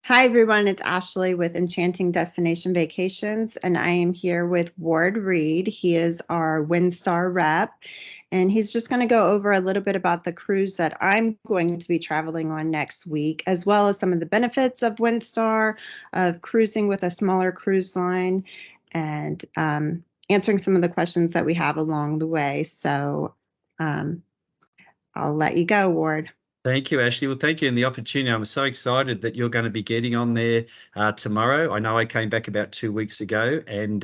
Hi, everyone. It's Ashley with Enchanting Destination Vacations, and I am here with Ward Reid. He is our Windstar rep, and he's just going to go over a little bit about the cruise that I'm going to be traveling on next week, as well as some of the benefits of Windstar, of cruising with a smaller cruise line, and answering some of the questions that we have along the way. So I'll let you go, Ward. Thank you, Ashley. Well, thank you and the opportunity. I'm so excited that you're going to be getting on there tomorrow. I know I came back about 2 weeks ago, and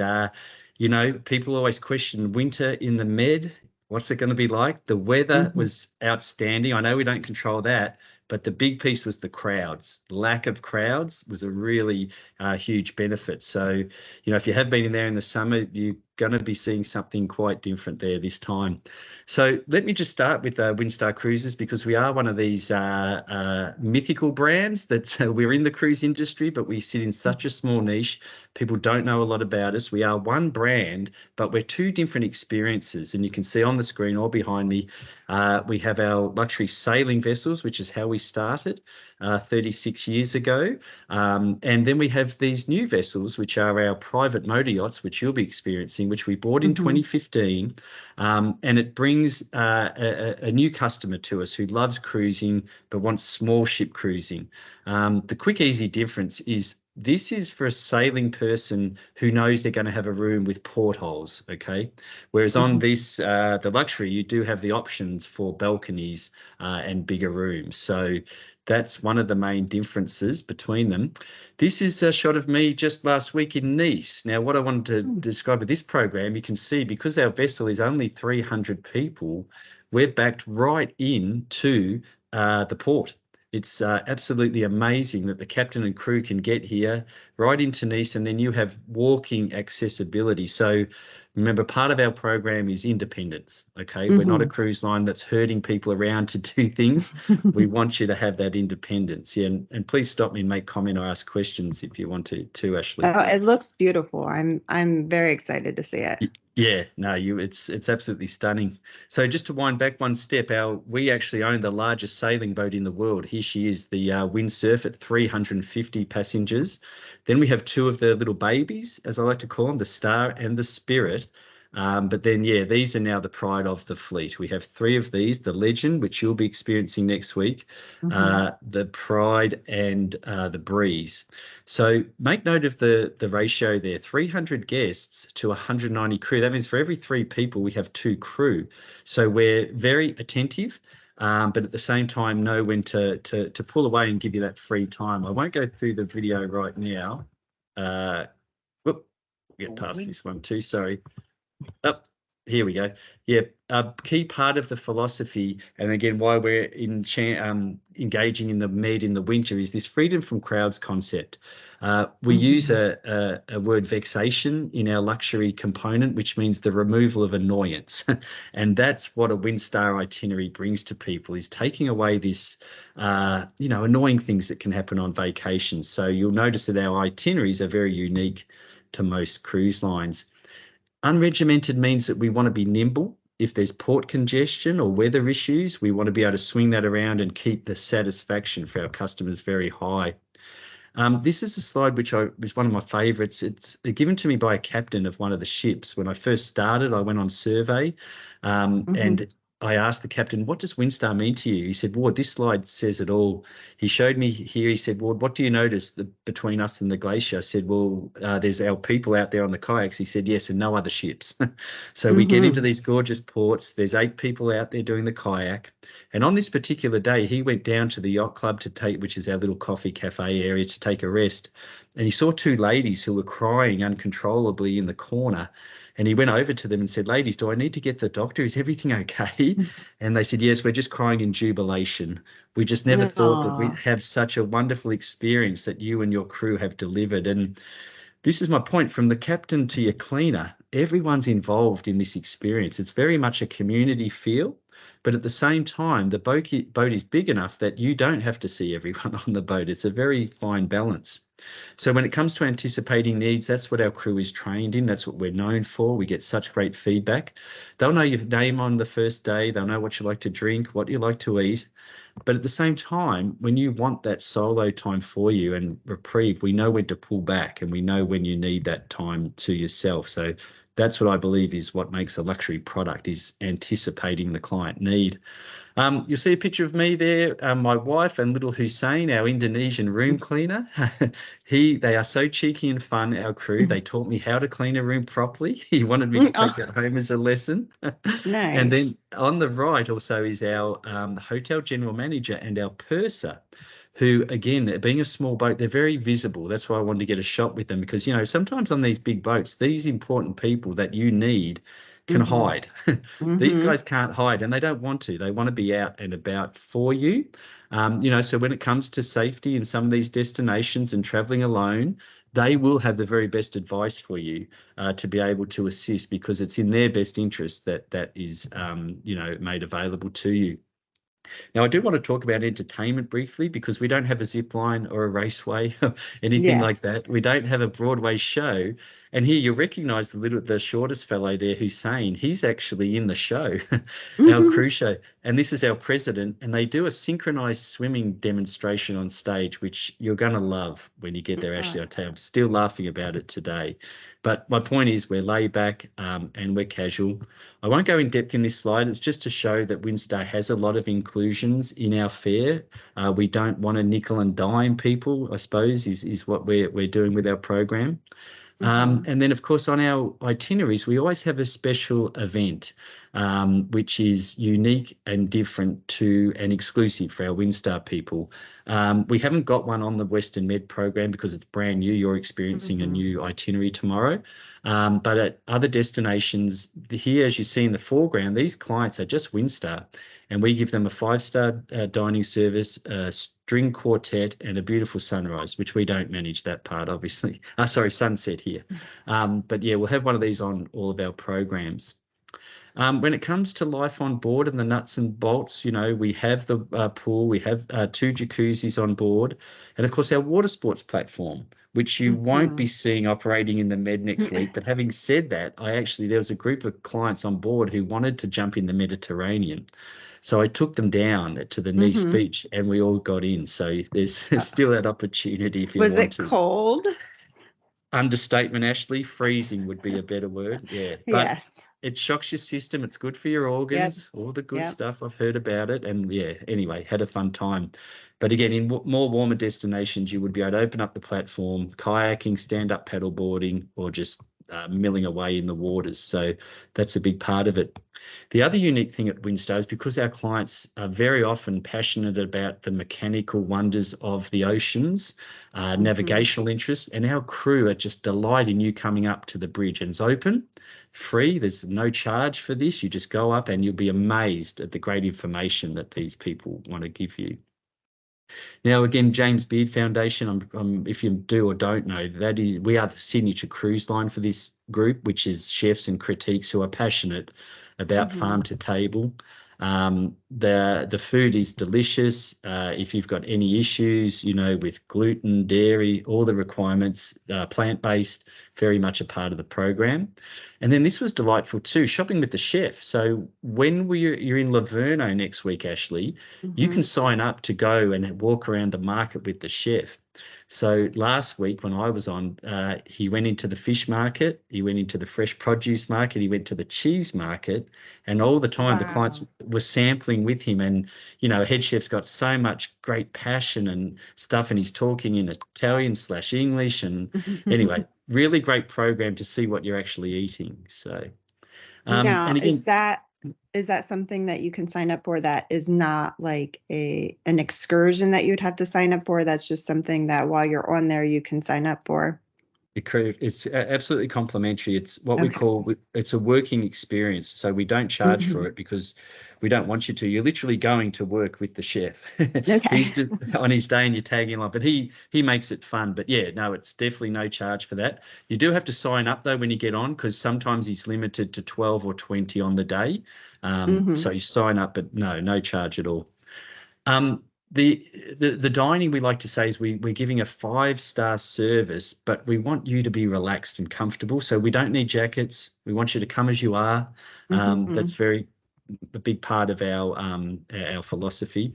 people always question winter in the Med. What's it going to be like? The weather was outstanding. I know we don't control that, but the big piece was the crowds. Lack of crowds was a really huge benefit. So, if you have been in there in the summer, you're going to be seeing something quite different there this time. So let me just start with Windstar Cruises, because we are one of these mythical brands that we're in the cruise industry, but we sit in such a small niche. People don't know a lot about us. We are one brand, but we're two different experiences. And you can see on the screen or behind me, we have our luxury sailing vessels, which is how we started 36 years ago. And then we have these new vessels, which are our private motor yachts, which you'll be experiencing, which we bought in 2015. And it brings a new customer to us who loves cruising but wants small ship cruising. The quick, easy difference is this is for a sailing person who knows they're going to have a room with portholes, okay? Whereas on this, the luxury, you do have the options for balconies and bigger rooms. So that's one of the main differences between them. This is a shot of me just last week in Nice. Now, what I wanted to describe with this program, you can see because our vessel is only 300 people, we're backed right into the port. It's absolutely amazing that the captain and crew can get here right into Nice, and then you have walking accessibility. So remember, part of our program is independence, okay? We're not a cruise line that's herding people around to do things. We want you to have that independence. Yeah, and please stop me and make comment or ask questions if you want to, Ashley. Oh, it looks beautiful. I'm very excited to see it. Yeah, no, it's absolutely stunning. So just to wind back one step, we actually own the largest sailing boat in the world. Here she is, the Windsurf at 350 passengers. Then we have two of the little babies, as I like to call them, the Star and the Spirit. But then, yeah, these are now the pride of the fleet. We have three of these, the Legend, which you'll be experiencing next week, the Pride, and the Breeze. So make note of the ratio there, 300 guests to 190 crew. That means for every three people, we have two crew. So we're very attentive, but at the same time know when to pull away and give you that free time. I won't go through the video right now. Get past this one too, sorry. Oh, here we go. Yeah, a key part of the philosophy, and again, why we're engaging in the Med in the winter, is this freedom from crowds concept. We use a word vexation in our luxury component, which means the removal of annoyance. And that's what a Windstar itinerary brings to people, is taking away this, annoying things that can happen on vacation. So you'll notice that our itineraries are very unique to most cruise lines. Unregimented means that we want to be nimble. If there's port congestion or weather issues, we want to be able to swing that around and keep the satisfaction for our customers very high. This is a slide which was one of my favorites. It's given to me by a captain of one of the ships. When I first started, I went on survey and I asked the captain, what does Windstar mean to you? He said, Ward, this slide says it all. He showed me here. He said, Ward, what do you notice between us and the glacier? I said, well, there's our people out there on the kayaks. He said, yes, and no other ships. So we get into these gorgeous ports. There's 8 people out there doing the kayak. And on this particular day, he went down to the yacht club which is our little coffee cafe area, to take a rest. And he saw 2 ladies who were crying uncontrollably in the corner. And he went over to them and said, ladies, do I need to get the doctor? Is everything okay? And they said, yes, we're just crying in jubilation. We just never thought that we'd have such a wonderful experience that you and your crew have delivered. And this is my point, from the captain to your cleaner, everyone's involved in this experience. It's very much a community feel. But at the same time, the boat is big enough that you don't have to see everyone on the boat. It's a very fine balance. So when it comes to anticipating needs, that's what our crew is trained in. That's what we're known for. We get such great feedback. They'll know your name on the first day. They'll know what you like to drink, what you like to eat. But at the same time, when you want that solo time for you and reprieve, we know when to pull back and we know when you need that time to yourself. So that's what I believe is what makes a luxury product, is anticipating the client need. You'll see a picture of me there, my wife and little Hussein, our Indonesian room cleaner. They are so cheeky and fun, our crew. They taught me how to clean a room properly. He wanted me to take that home as a lesson. And Nice. then on the right also is our hotel general manager and our purser, who, again, being a small boat, they're very visible. That's why I wanted to get a shot with them, because, sometimes on these big boats, these important people that you need can Mm-hmm. hide. These Mm-hmm. guys can't hide, and they don't want to. They want to be out and about for you. So when it comes to safety in some of these destinations and traveling alone, they will have the very best advice for you to be able to assist, because it's in their best interest that is, made available to you. Now, I do want to talk about entertainment briefly, because we don't have a zip line or a raceway or anything like Yes. that. We don't have a Broadway show. And here you'll recognize the shortest fellow there, Hussein. He's actually in the show, our Mm-hmm. cruise show. And this is our president. And they do a synchronized swimming demonstration on stage, which you're going to love when you get there, Ashley. I tell you, I'm still laughing about it today. But my point is, we're laid back and we're casual. I won't go in depth in this slide. It's just to show that Windstar has a lot of inclusions in our fare. We don't want to nickel and dime people, I suppose, is what we're doing with our program. Mm-hmm. And then, of course, on our itineraries, we always have a special event, which is unique and different to and exclusive for our Windstar people. We haven't got one on the Western Med program because it's brand new. You're experiencing a Mm-hmm. new itinerary tomorrow. But at other destinations, here, as you see in the foreground, these clients are just Windstar, and we give them a 5-star dining service, a string quartet, and a beautiful sunrise, which we don't manage that part, obviously. Sorry, sunset here. But yeah, we'll have one of these on all of our programs. When it comes to life on board and the nuts and bolts, we have the pool, we have 2 jacuzzis on board, and of course our water sports platform, which you won't Mm-hmm. be seeing operating in the Med next week. But having said that, there was a group of clients on board who wanted to jump in the Mediterranean. So I took them down to the Nice Mm-hmm. beach and we all got in. So there's still that opportunity if you Was want it to. cold? Understatement, Ashley. Freezing would be a better word. Yeah. But Yes. it shocks your system. It's good for your Yep. organs, all the good Yep. stuff. I've heard about it. And yeah, anyway, had a fun time. But again, in more warmer destinations, you would be able to open up the platform, kayaking, stand-up paddleboarding, or just milling away in the waters. So that's a big part of it. The other unique thing at Windstar is, because our clients are very often passionate about the mechanical wonders of the oceans, Mm-hmm. navigational interests, and our crew are just delighting you coming up to the bridge. And it's open, free. There's no charge for this. You just go up and you'll be amazed at the great information that these people want to give you. Now, again, James Beard Foundation, if you do or don't know, we are the signature cruise line for this group, which is chefs and critiques who are passionate about Mm-hmm. farm to table. The food is delicious. If you've got any issues, with gluten, dairy, all the requirements, plant-based, very much a part of the program. And then this was delightful too, shopping with the chef. So when you're in Laverno next week, Ashley, you Mm-hmm. can sign up to go and walk around the market with the chef. So last week when I was on, he went into the fish market, he went into the fresh produce market, he went to the cheese market, and all the time the clients Wow. were sampling with him. And, head chef's got so much great passion and stuff, and he's talking in Italian/English. And anyway, really great program to see what you're actually eating. So, Now, and again, is that something that you can sign up for that is not like an excursion that you'd have to sign up for? That's just something that while you're on there you can sign up for. It's absolutely complimentary. It's what we Okay. call, it's a working experience. So we don't charge for Mhm. it because we don't want you to. You're literally going to work with the chef. Okay. He's just on his day and you're tagging along, but he makes it fun. But yeah, no, it's definitely no charge for that. You do have to sign up though when you get on, because sometimes he's limited to 12 or 20 on the day. So Hmm. you sign up, but no charge at all. Um, the dining, we like to say, is we're giving a 5-star service, but we want you to be relaxed and comfortable. So we don't need jackets. We want you to come as you are. Hmm. That's a big part of our philosophy.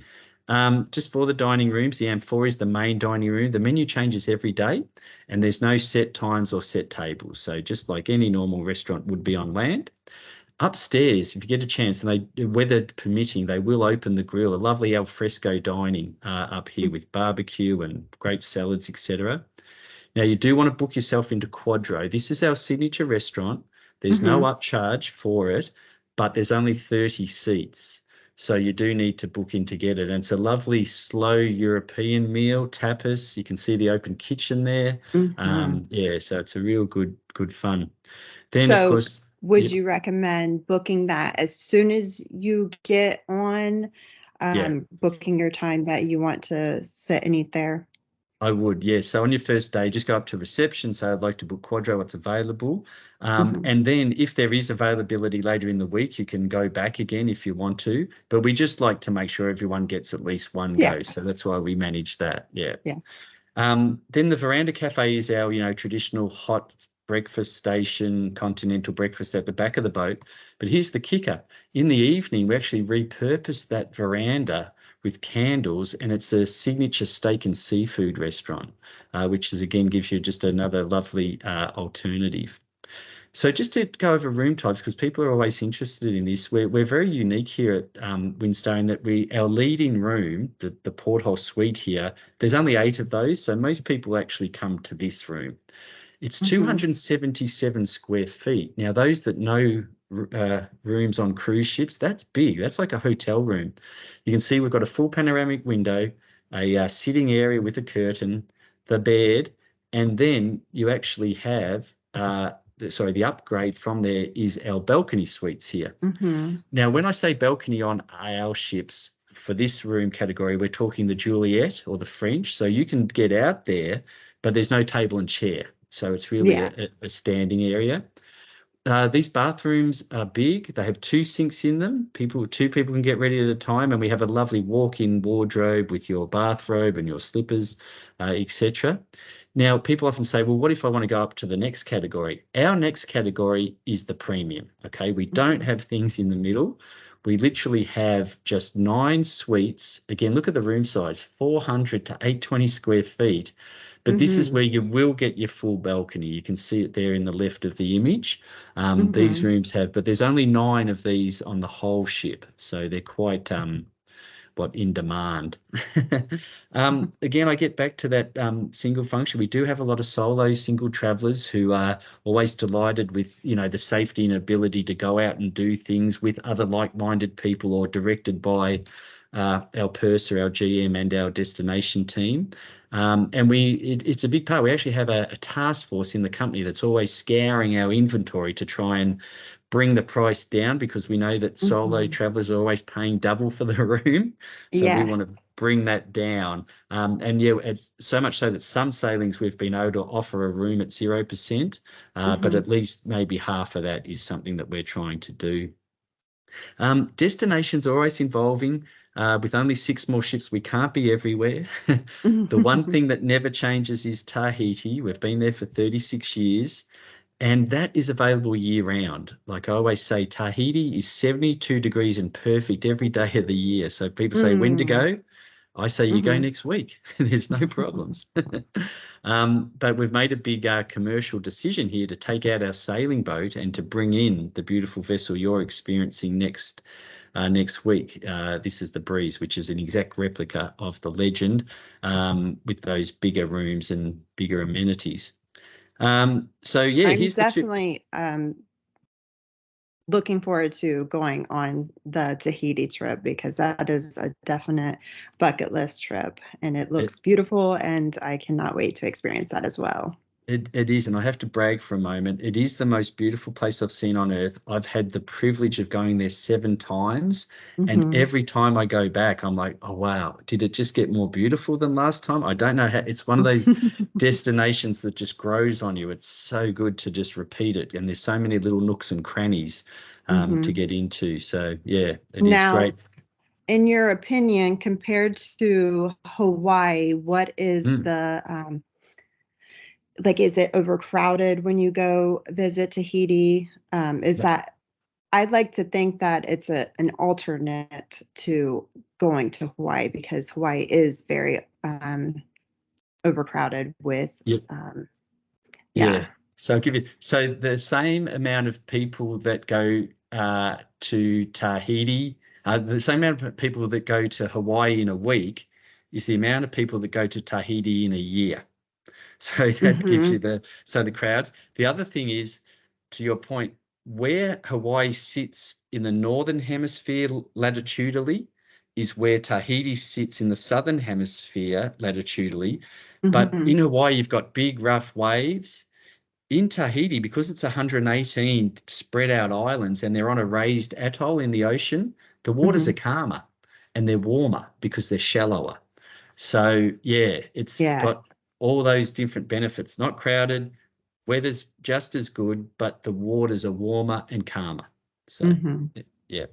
Just for the dining rooms, the Am4 is the main dining room. The menu changes every day, and there's no set times or set tables. So just like any normal restaurant would be on land. Upstairs, if you get a chance, and they, weather permitting, they will open the grill, a lovely al fresco dining up here with barbecue and great salads, etc. Now, you do want to book yourself into Quadro. This is our signature restaurant. There's no Hmm. upcharge for it, but there's only 30 seats. So you do need to book in to get it. And it's a lovely, slow European meal, tapas. You can see the open kitchen there. Hmm. Yeah, so it's a real good fun. Then, of So course, would yep, you recommend booking that as soon as you get on, yeah. booking your time that you want to sit and eat there? I would, yes. So on your first day, just go up to reception, say, I'd like to book Quadro, what's available. Hmm. And then if there is availability later in the week, you can go back again if you want to. But we just like to make sure everyone gets at least one Yeah. go. So that's why we manage that. Yeah. Yeah. Then the Veranda Cafe is our, traditional hot breakfast station, continental breakfast at the back of the boat. But here's the kicker. In the evening, we actually repurpose that veranda with candles, and it's a signature steak and seafood restaurant, which is, again, gives you just another lovely alternative. So just to go over room types, because people are always interested in this, we're very unique here at Windstar in that our leading room, the porthole suite here, there's only 8 of those, so most people actually come to this room. It's Hmm. 277 square feet. Now, those that know rooms on cruise ships, that's big. That's like a hotel room. You can see we've got a full panoramic window, a sitting area with a curtain, the bed, and then you actually have, the upgrade from there is our balcony suites here. Hmm. Now, when I say balcony on our ships, for this room category, we're talking the Juliet or the French. So you can get out there, but there's no table and chair. So it's really Yeah. a standing area. These bathrooms are big. They have 2 sinks in them. Two people can get ready at a time, and we have a lovely walk-in wardrobe with your bathrobe and your slippers, etc. Now, people often say, "Well, what if I want to go up to the next category?" Our next category is the premium. Okay, we don't Hmm. have things in the middle. We literally have just 9 suites. Again, look at the room size, 400 to 820 square feet. But this is Hmm. where you will get your full balcony. You can see it there in the left of the image. These Hmm. rooms have, but there's only 9 of these on the whole ship, so they're quite in demand. Again, I get back to that single function. We do have a lot of solo single travelers who are always delighted with, the safety and ability to go out and do things with other like-minded people or directed by our purser, our GM, and our destination team. And it's a big part. We actually have a task force in the company that's always scouring our inventory to try and bring the price down, because we know that solo Hmm. travelers are always paying double for the room. So we Yeah. want to bring that down. And yeah, it's so much so that some sailings we've been able to offer a room at 0%, but Hmm. at least maybe half of that is something that we're trying to do. Destinations are always evolving. With only 6 more ships, we can't be everywhere. The one thing that never changes is Tahiti. We've been there for 36 years. And that is available year round. Like I always say, Tahiti is 72 degrees and perfect every day of the year. So people say, when to Mm. go? I say, you go Hmm. next week. There's no problems. But we've made a big commercial decision here to take out our sailing boat and to bring in the beautiful vessel you're experiencing next week. This is the Breeze, which is an exact replica of the Legend, with those bigger rooms and bigger amenities. So yeah, I'm here's the two. definitely looking forward to going on the Tahiti trip because that is a definite bucket list trip and it It, looks beautiful and I cannot wait to experience that as well. It is, and I have to brag for a moment. It is the most beautiful place I've seen on earth. I've had the privilege of going there 7 times, and Hmm. every time I go back, I'm like, oh wow, did it just get more beautiful than last time? I don't know how. It's one of those destinations that just grows on you. It's so good to just repeat it, and there's so many little nooks and crannies to Hmm. get into. So yeah, it is Now, great. in your opinion, compared to Hawaii, what is Mm. the like, is it overcrowded when you go visit Tahiti? Is that, I'd like to think that it's an alternate to going to Hawaii because Hawaii is very overcrowded with, Yep. Yeah. yeah. So the same amount of people that go to Tahiti, the same amount of people that go to Hawaii in a week is the amount of people that go to Tahiti in a year. So that gives Hmm. you the crowds. The other thing is, to your point, where Hawaii sits in the northern hemisphere latitudinally is where Tahiti sits in the southern hemisphere latitudinally. But Hmm. in Hawaii, you've got big rough waves. In Tahiti, because it's 118 spread out islands and they're on a raised atoll in the ocean, the waters are Hmm. calmer and they're warmer because they're shallower. So yeah, it's Yeah. got all those different benefits. Not crowded, weather's just as good, but the waters are warmer and calmer. So Hmm. yeah.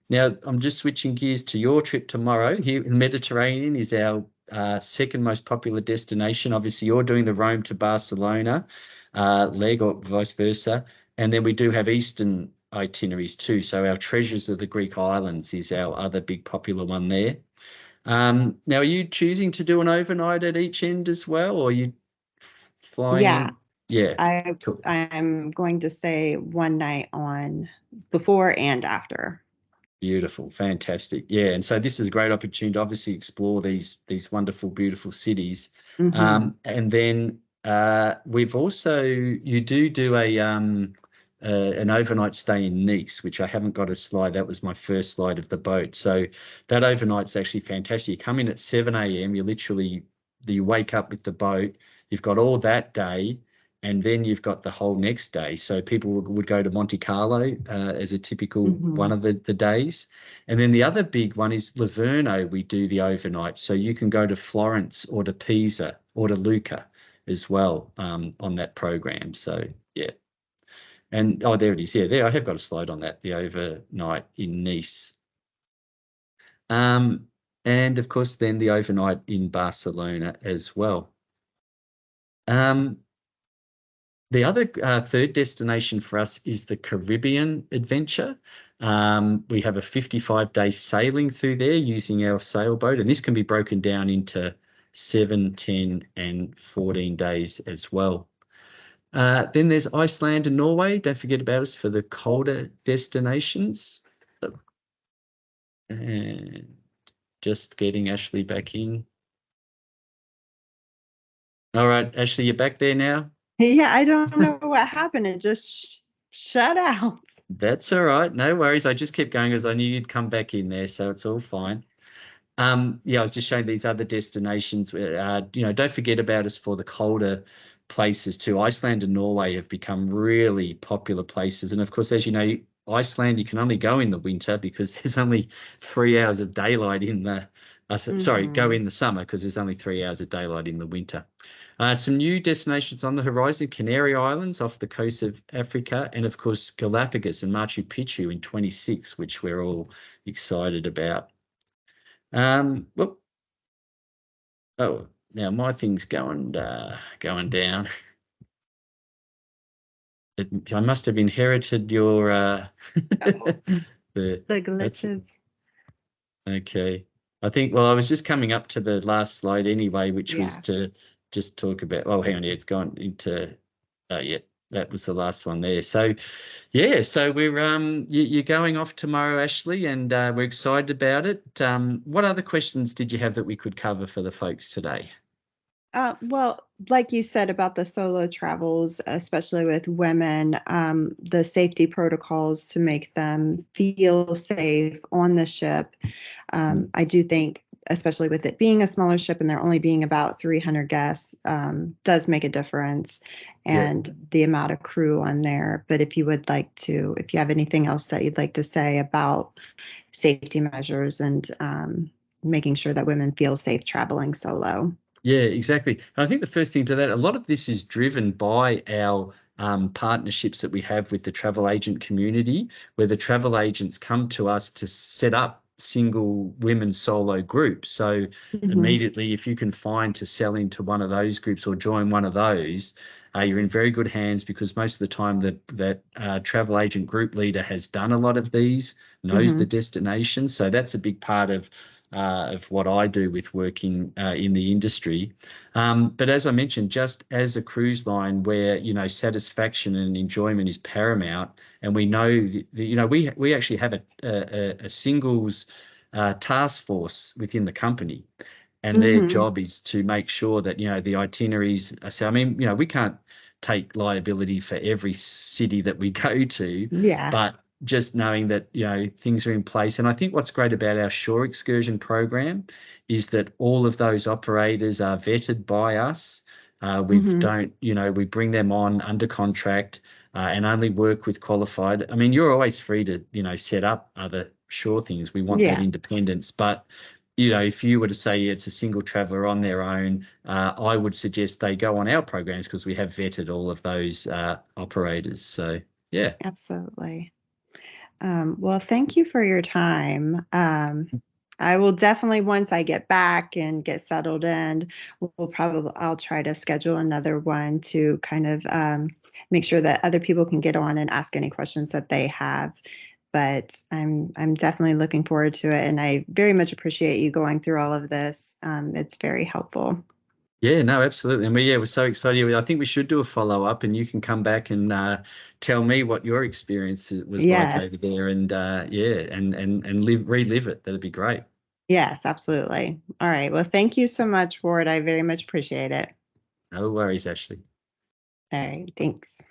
Now I'm just switching gears to your trip tomorrow. Here in the Mediterranean is our second most popular destination. Obviously, you're doing the Rome to Barcelona leg or vice versa, and then we do have Eastern itineraries too. So our Treasures of the Greek Islands is our other big popular one there. Now, are you choosing to do an overnight at each end as well, or are you Yeah. flying? Yeah, I cool. I'm going to stay one night on before and after. Beautiful, fantastic. Yeah, and so this is a great opportunity to obviously explore these wonderful, beautiful cities. Hmm. And then we've also you do an overnight stay in Nice, which I haven't got a slide. That was my first slide of the boat. So that overnight's actually fantastic. You come in at 7 a.m. You wake up with the boat. You've got all that day, and then you've got the whole next day. So people would go to Monte Carlo as a typical one Hmm. of the days. And then the other big one is Livorno, we do the overnight. So you can go to Florence or to Pisa or to Lucca as well on that program. So yeah. And oh, there it is. Yeah, there I have got a slide on that, the overnight in Nice. Um, and of course, then the overnight in Barcelona as well. Um, The other third destination for us is the Caribbean adventure. We have a 55-day sailing through there using our sailboat, and this can be broken down into 7, 10, and 14 days as well. Then there's Iceland and Norway. Don't forget about us for the colder destinations. And just getting Ashley back in. All right, Ashley, you're back there now? Yeah, I don't know what happened. It just shut out. That's all right. No worries. I just kept going because I knew you'd come back in there, so it's all fine. Yeah, I was just showing these other destinations. Don't forget about us for the colder places too. Iceland and Norway have become really popular places, and of course, as you know, Iceland you can only go in the winter because there's only 3 hours of daylight in the. Sorry, go Hmm. in the summer because there's only 3 hours of daylight in the winter. Some new destinations on the horizon: Canary Islands off the coast of Africa, and of course Galapagos and Machu Picchu in 26, which we're all excited about. Whoop. Oh, now my thing's going down. I must have inherited your Oh, the the that's glitches. okay. I think well I was just coming up to the last slide anyway, which was Yeah. to just talk about oh hang on, yeah, it's gone into yeah, that was the last one there. So yeah, so we're you're going off tomorrow, Ashley, and we're excited about it. What other questions did you have that we could cover for the folks today? Well, like you said about the solo travels, especially with women, the safety protocols to make them feel safe on the ship. I do think especially with it being a smaller ship and there only being about 300 guests, does make a difference, Yeah. and the amount of crew on there. But if you have anything else that you'd like to say about safety measures and making sure that women feel safe traveling solo. Yeah, exactly. And I think the first thing to that, a lot of this is driven by our partnerships that we have with the travel agent community, where the travel agents come to us to set up single women solo groups. So Mm-hmm. immediately, if you can find to sell into one of those groups or join one of those, you're in very good hands, because most of the time that travel agent group leader has done a lot of these, knows Mm-hmm. the destination. So that's a big part of what I do with working in the industry. But as I mentioned, just as a cruise line where, satisfaction and enjoyment is paramount, and we know we actually have a singles task force within the company, and their Mm-hmm. job is to make sure that, the itineraries are, so I mean, we can't take liability for every city that we go to, Yeah. but just knowing that, things are in place. And I think what's great about our shore excursion program is that all of those operators are vetted by us. Mm-hmm. We bring them on under contract, and only work with qualified. I mean, you're always free to, set up other shore things. We want that Yeah. independence. But, if you were to say it's a single traveller on their own, I would suggest they go on our programs, because we have vetted all of those operators. So, yeah. Absolutely. Well, thank you for your time. I will definitely, once I get back and get settled in, I'll try to schedule another one to kind of make sure that other people can get on and ask any questions that they have. But I'm definitely looking forward to it, and I very much appreciate you going through all of this. It's very helpful. Yeah, no, absolutely. And we're so excited. I think we should do a follow up, and you can come back and tell me what your experience was like over Yes. there, and and relive it. That'd be great. Yes, absolutely. All right. Well, thank you so much, Ward. I very much appreciate it. No worries, Ashley. All right. Thanks.